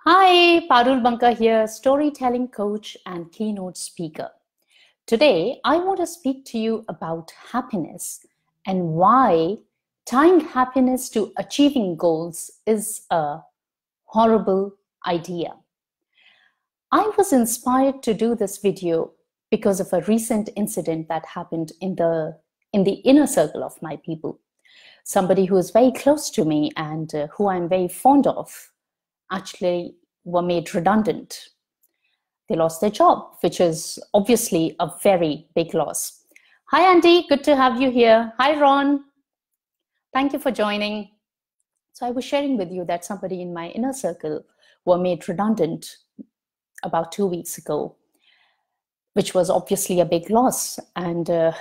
Hi, Parul Banka here, storytelling coach and keynote speaker. Today, I want to speak to you about happiness and why tying happiness to achieving goals is a horrible idea. I was inspired to do this video because of a recent incident that happened in the inner circle of my people. Somebody who is very close to me and who I'm very fond of actually were made redundant. They lost their job, which is obviously a very big loss. Hi, Andy. Good to have you here. Hi, Ron. Thank you for joining. So I was sharing with you that somebody in my inner circle were made redundant about 2 weeks ago, which was obviously a big loss. And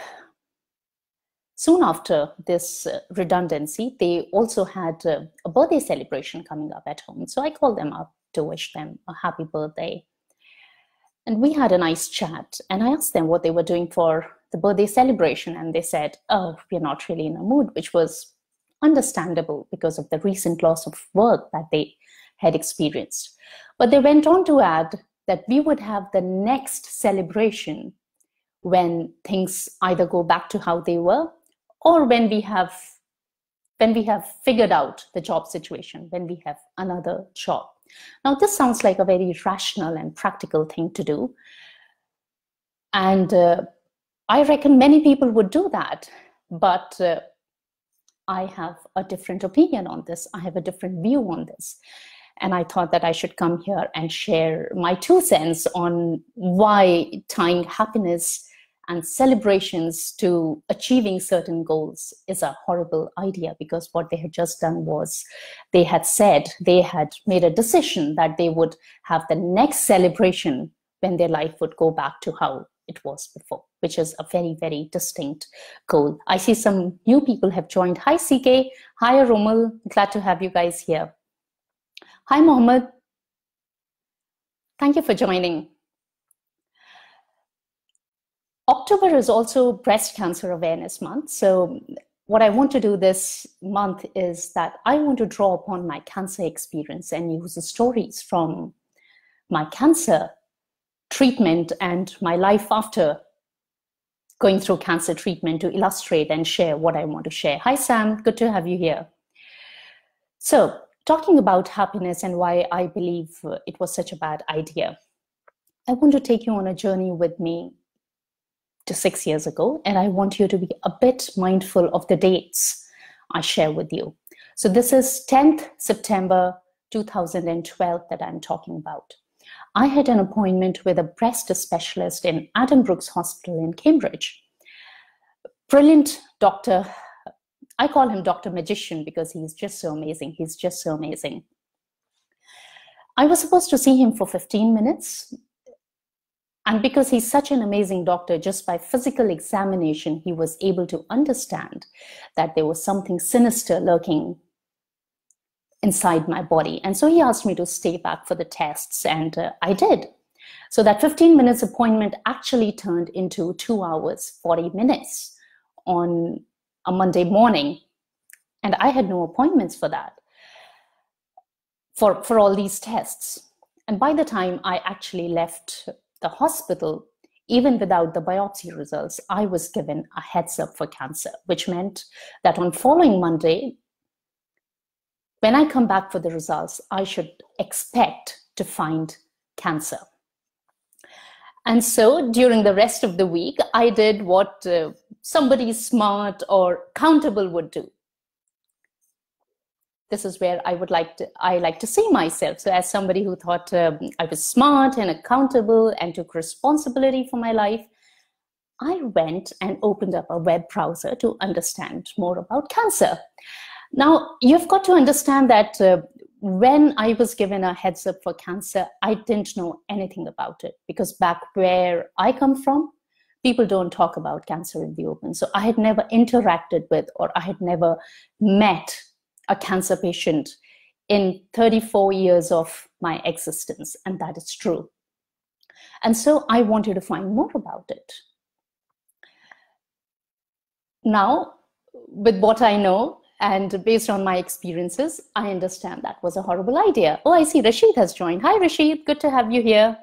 soon after this redundancy, they also had a birthday celebration coming up at home. So I called them up to wish them a happy birthday. And we had a nice chat. And I asked them what they were doing for the birthday celebration. And they said, oh, we're not really in a mood, which was understandable because of the recent loss of work that they had experienced. But they went on to add that we would have the next celebration when things either go back to how they were, or when we have figured out the job situation, when we have another job. Now, this sounds like a very rational and practical thing to do. And I reckon many people would do that. But I have a different opinion on this. I have a different view on this. And I thought that I should come here and share my 2 cents on why tying happiness and celebrations to achieving certain goals is a horrible idea, because what they had just done was they had made a decision that they would have the next celebration when their life would go back to how it was before, which is a very, very distinct goal. I see some new people have joined. Hi, CK. Hi, Romal. Glad to have you guys here. Hi, Mohammed. Thank you for joining. October is also Breast Cancer Awareness Month. So what I want to do this month is that I want to draw upon my cancer experience and use the stories from my cancer treatment and my life after going through cancer treatment to illustrate and share what I want to share. Hi, Sam. Good to have you here. So talking about happiness and why I believe it was such a bad idea, I want to take you on a journey with me to 6 years ago, and I want you to be a bit mindful of the dates I share with you. So this is 10th September 2012 that I'm talking about. I had an appointment with a breast specialist in Addenbrooke's Hospital in Cambridge. Brilliant doctor. I call him Dr. Magician because he's just so amazing. He's just so amazing. I was supposed to see him for 15 minutes. And because he's such an amazing doctor, just by physical examination, he was able to understand that there was something sinister lurking inside my body. And so he asked me to stay back for the tests, and I did. So that 15 minutes appointment actually turned into 2 hours, 40 minutes on a Monday morning. And I had no appointments for that, for all these tests. And by the time I actually left the hospital, even without the biopsy results, I was given a heads up for cancer, which meant that on following Monday, when I come back for the results, I should expect to find cancer. And so during the rest of the week, I did what somebody smart or accountable would do. This is where I like to see myself. So as somebody who thought I was smart and accountable and took responsibility for my life, I went and opened up a web browser to understand more about cancer. Now, you've got to understand that when I was given a heads up for cancer, I didn't know anything about it, because back where I come from, people don't talk about cancer in the open. So I had never interacted with, or I had never met a cancer patient in 34 years of my existence, and that is true. And so I wanted to find more about it. Now, with what I know, And based on my experiences, I understand that was a horrible idea. Oh, I see Rashid has joined. Hi, Rashid. Good to have you here.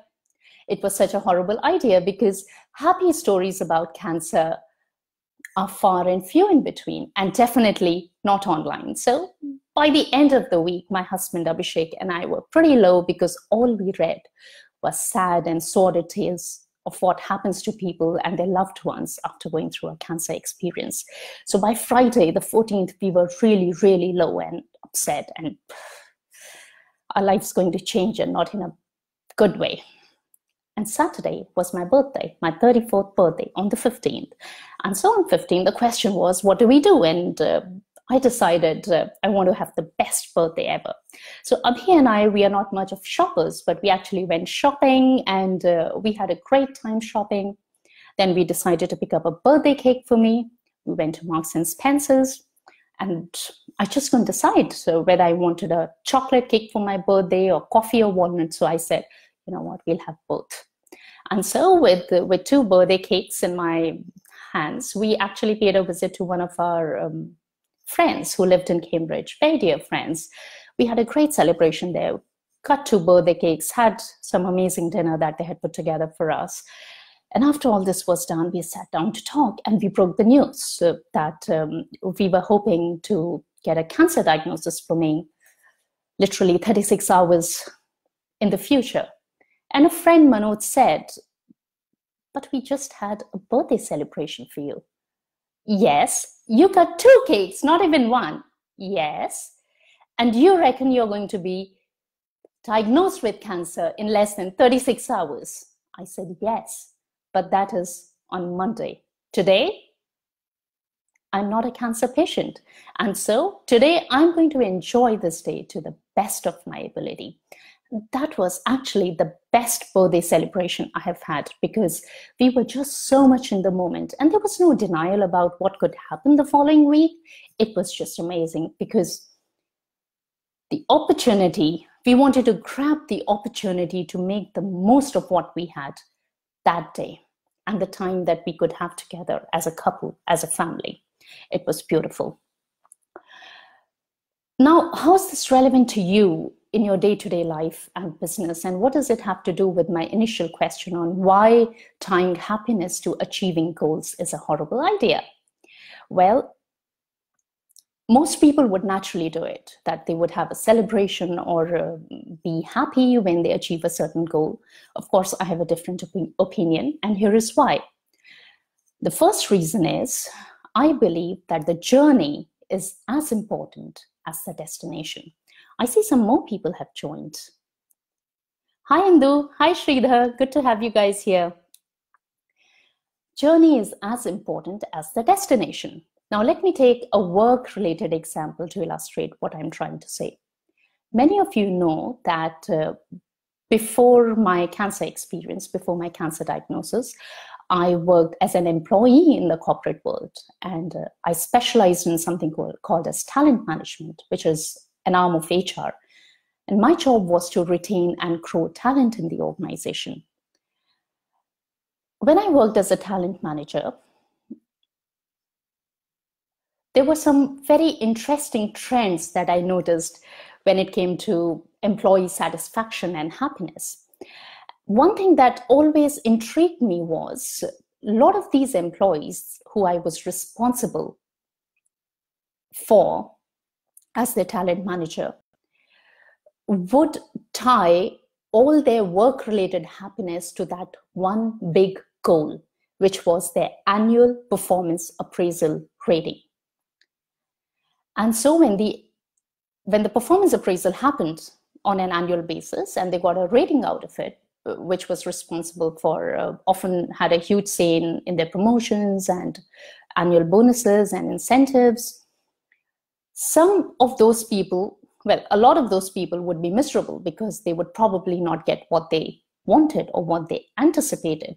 It was such a horrible idea because happy stories about cancer are far and few in between, and definitely not online. So by the end of the week, my husband Abhishek and I were pretty low because all we read was sad and sordid tales of what happens to people and their loved ones after going through a cancer experience. So by Friday, the 14th, we were really, really low and upset, and our life's going to change, and not in a good way. And Saturday was my birthday, my 34th birthday on the 15th. And so on 15th, the question was, what do we do? And I decided I want to have the best birthday ever. So Abhi and I, we are not much of shoppers, but we actually went shopping, and we had a great time shopping. Then we decided to pick up a birthday cake for me. We went to Marks and Spencer's, and I just couldn't decide whether I wanted a chocolate cake for my birthday or coffee or walnut. So I said, you know what, we'll have both. And so with 2 birthday cakes in my hands, we actually paid a visit to one of our friends who lived in Cambridge, very dear friends. We had a great celebration there, cut 2 birthday cakes, had some amazing dinner that they had put together for us. And after all this was done, we sat down to talk, and we broke the news that we were hoping to get a cancer diagnosis for me literally 36 hours in the future. And a friend, Manoj, said, but we just had a birthday celebration for you. Yes, you got 2 cakes, not even 1. Yes. And you reckon you're going to be diagnosed with cancer in less than 36 hours? I said, yes, but that is on Monday. Today, I'm not a cancer patient. And so today I'm going to enjoy this day to the best of my ability. That was actually the best birthday celebration I have had, because we were just so much in the moment, and there was no denial about what could happen the following week. It was just amazing because the opportunity, we wanted to grab the opportunity to make the most of what we had that day and the time that we could have together as a couple, as a family. It was beautiful. Now, how is this relevant to you in your day-to-day life and business? And what does it have to do with my initial question on why tying happiness to achieving goals is a horrible idea? Well, most people would naturally do it, that they would have a celebration or be happy when they achieve a certain goal. Of course, I have a different opinion, and here is why. The first reason is, I believe that the journey is as important as the destination. I see some more people have joined. Hi, Indu. Hi, Sridhar. Good to have you guys here. Journey is as important as the destination. Now, let me take a work-related example to illustrate what I'm trying to say. Many of you know that before my cancer experience, before my cancer diagnosis, I worked as an employee in the corporate world, and I specialized in something called as talent management, which is an arm of HR. And my job was to retain and grow talent in the organization. When I worked as a talent manager, there were some very interesting trends that I noticed when it came to employee satisfaction and happiness. One thing that always intrigued me was a lot of these employees who I was responsible for as their talent manager would tie all their work-related happiness to that one big goal, which was their annual performance appraisal rating. And so when the performance appraisal happened on an annual basis and they got a rating out of it, which was responsible for, often had a huge say in their promotions and annual bonuses and incentives, some of those people, well, a lot of those people would be miserable because they would probably not get what they wanted or what they anticipated.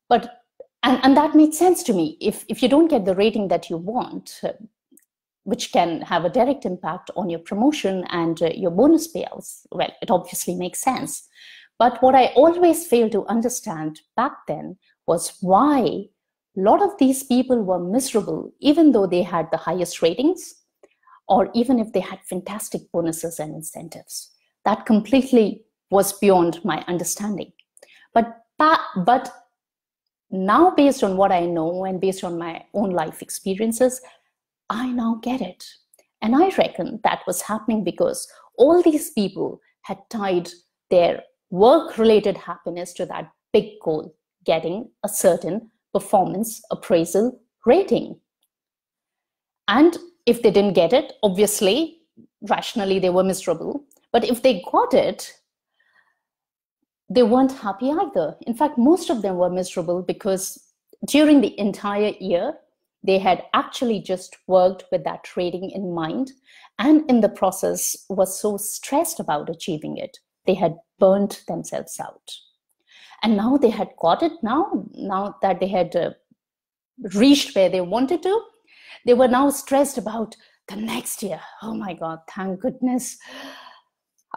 But, and that made sense to me. If you don't get the rating that you want, which can have a direct impact on your promotion and your bonus payouts, well, it obviously makes sense. But what I always failed to understand back then was why a a lot of these people were miserable, even though they had the highest ratings, or even if they had fantastic bonuses and incentives. That completely was beyond my understanding. But now, based on what I know and based on my own life experiences, I now get it. And I reckon that was happening because all these people had tied their work-related happiness to that big goal, getting a certain performance appraisal rating. And if they didn't get it, obviously, rationally, they were miserable. But if they got it, they weren't happy either. In fact, most of them were miserable because during the entire year, they had actually just worked with that rating in mind, and in the process was so stressed about achieving it. They had burnt themselves out. And now they had got it. Now that they had reached where they wanted to, they were now stressed about the next year. Oh my God, thank goodness.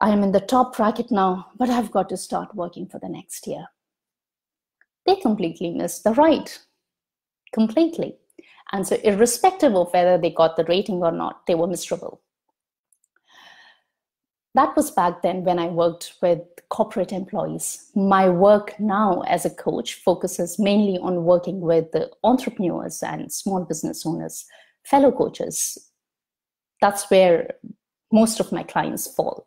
I am in the top bracket now, but I've got to start working for the next year. They completely missed the ride, completely. And so irrespective of whether they got the rating or not, they were miserable. That was back then when I worked with corporate employees. My work now as a coach focuses mainly on working with the entrepreneurs and small business owners, fellow coaches. That's where most of my clients fall.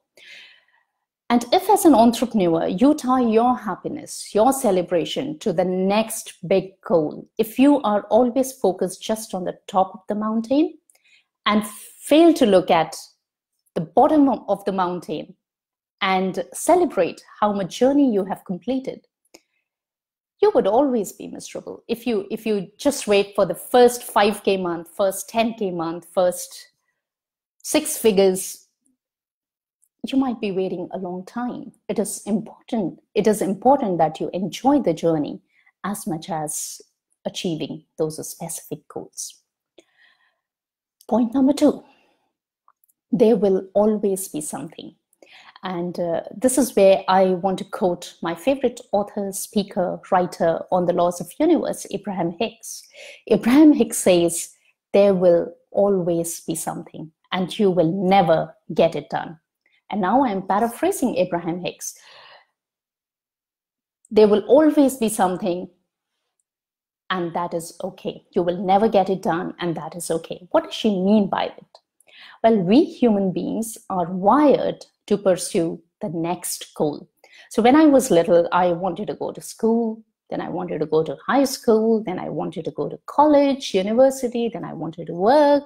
And if as an entrepreneur, you tie your happiness, your celebration to the next big goal, if you are always focused just on the top of the mountain and fail to look at the bottom of the mountain and celebrate how much journey you have completed, you would always be miserable. If you just wait for the first 5K month, first 10K month, first 6 figures, you might be waiting a long time. It is important that you enjoy the journey as much as achieving those specific goals. Point number 2, there will always be something. And this is where I want to quote my favorite author, speaker, writer on the laws of universe, Abraham Hicks. Abraham Hicks says, there will always be something and you will never get it done. And now I'm paraphrasing Abraham Hicks. There will always be something, and that is okay. You will never get it done, and that is okay. What does she mean by it? Well, we human beings are wired to pursue the next goal. So when I was little, I wanted to go to school, then I wanted to go to high school, then I wanted to go to college, university, then I wanted to work.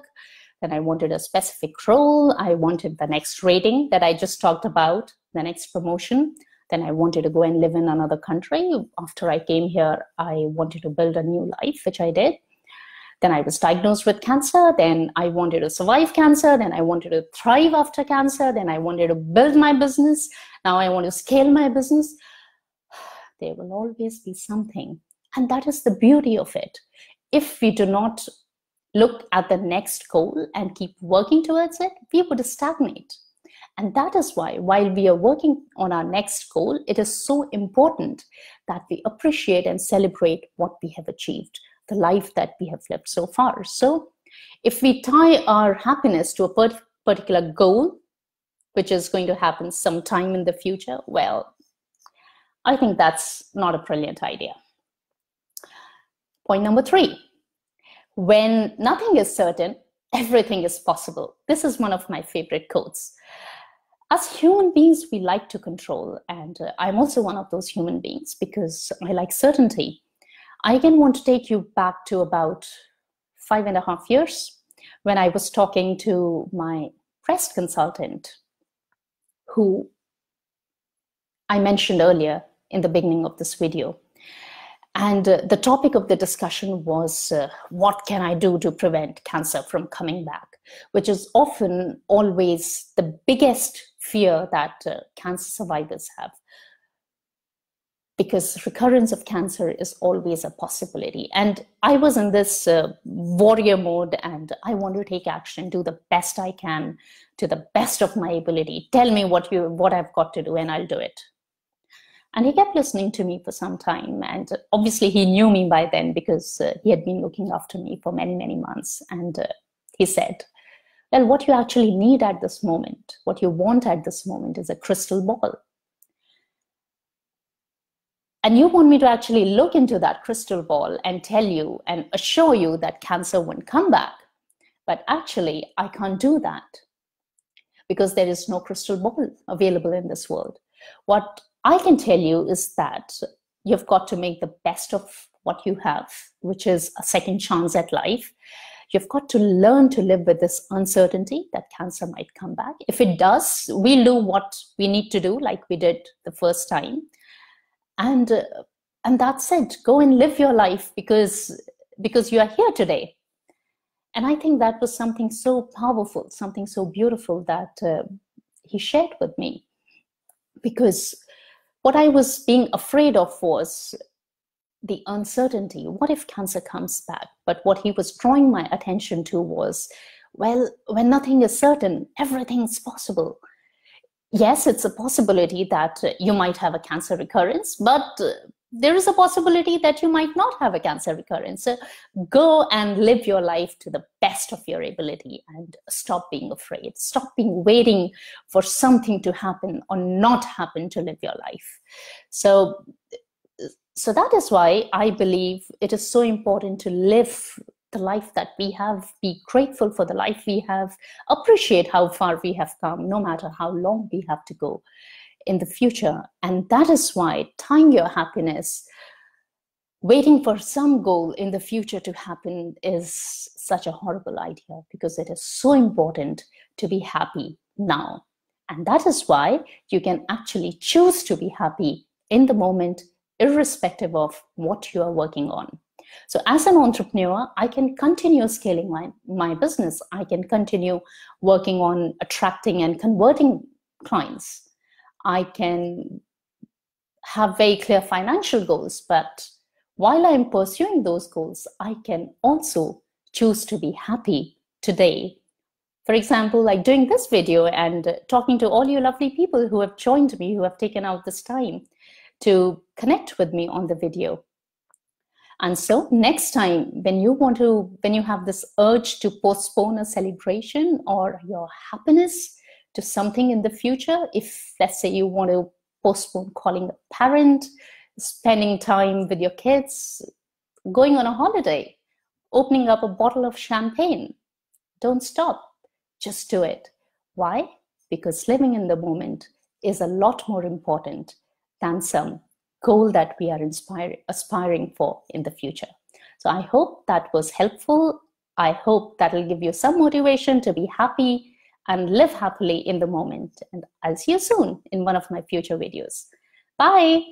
Then I wanted a specific role. I wanted the next rating that I just talked about, the next promotion. Then I wanted to go and live in another country. After I came here, I wanted to build a new life, which I did. Then I was diagnosed with cancer. Then I wanted to survive cancer. Then I wanted to thrive after cancer. Then I wanted to build my business. Now I want to scale my business. There will always be something. And that is the beauty of it. If we do not look at the next goal and keep working towards it, we would stagnate. And that is why, while we are working on our next goal, it is so important that we appreciate and celebrate what we have achieved, the life that we have lived so far. So if we tie our happiness to a particular goal, which is going to happen sometime in the future, well, I think that's not a brilliant idea. Point number 3. When nothing is certain, everything is possible. This is one of my favorite quotes. As human beings, we like to control, and I'm also one of those human beings because I like certainty. I again want to take you back to about 5.5 years when I was talking to my breast consultant, who I mentioned earlier in the beginning of this video. And the topic of the discussion was, what can I do to prevent cancer from coming back? Which is often always the biggest fear that cancer survivors have. Because recurrence of cancer is always a possibility. And I was in this warrior mode, and I want to take action, do the best I can to the best of my ability. Tell me what I've got to do and I'll do it. And he kept listening to me for some time. And obviously he knew me by then because he had been looking after me for many, many months. And he said, well, what you actually need at this moment, what you want at this moment is a crystal ball. And you want me to actually look into that crystal ball and tell you and assure you that cancer won't come back. But actually, I can't do that because there is no crystal ball available in this world. What I can tell you is that you've got to make the best of what you have, which is a second chance at life. You've got to learn to live with this uncertainty that cancer might come back. If it does, we'll do what we need to do, like we did the first time. And that's it. Go and live your life because you are here today. And I think that was something so powerful, something so beautiful that he shared with me. Because what I was being afraid of was the uncertainty. What if cancer comes back? But what he was drawing my attention to was, well, when nothing is certain, everything's possible. Yes, it's a possibility that you might have a cancer recurrence, but there is a possibility that you might not have a cancer recurrence. So go and live your life to the best of your ability and stop being afraid. Stop being waiting for something to happen or not happen to live your life. So that is why I believe it is so important to live the life that we have, be grateful for the life we have, appreciate how far we have come, no matter how long we have to go in the future. And that is why tying your happiness, waiting for some goal in the future to happen is such a horrible idea, because it is so important to be happy now. And that is why you can actually choose to be happy in the moment, irrespective of what you are working on. So as an entrepreneur, I can continue scaling my business. I can continue working on attracting and converting clients. I can have very clear financial goals, but while I'm pursuing those goals, I can also choose to be happy today. For example, like doing this video and talking to all you lovely people who have joined me, who have taken out this time to connect with me on the video. And so next time, when you have this urge to postpone a celebration or your happiness to something in the future, if let's say you want to postpone calling a parent, spending time with your kids, going on a holiday, opening up a bottle of champagne, don't stop, just do it. Why? Because living in the moment is a lot more important than some goal that we are aspiring for in the future. So I hope that was helpful. I hope that will give you some motivation to be happy and live happily in the moment. And I'll see you soon in one of my future videos. Bye.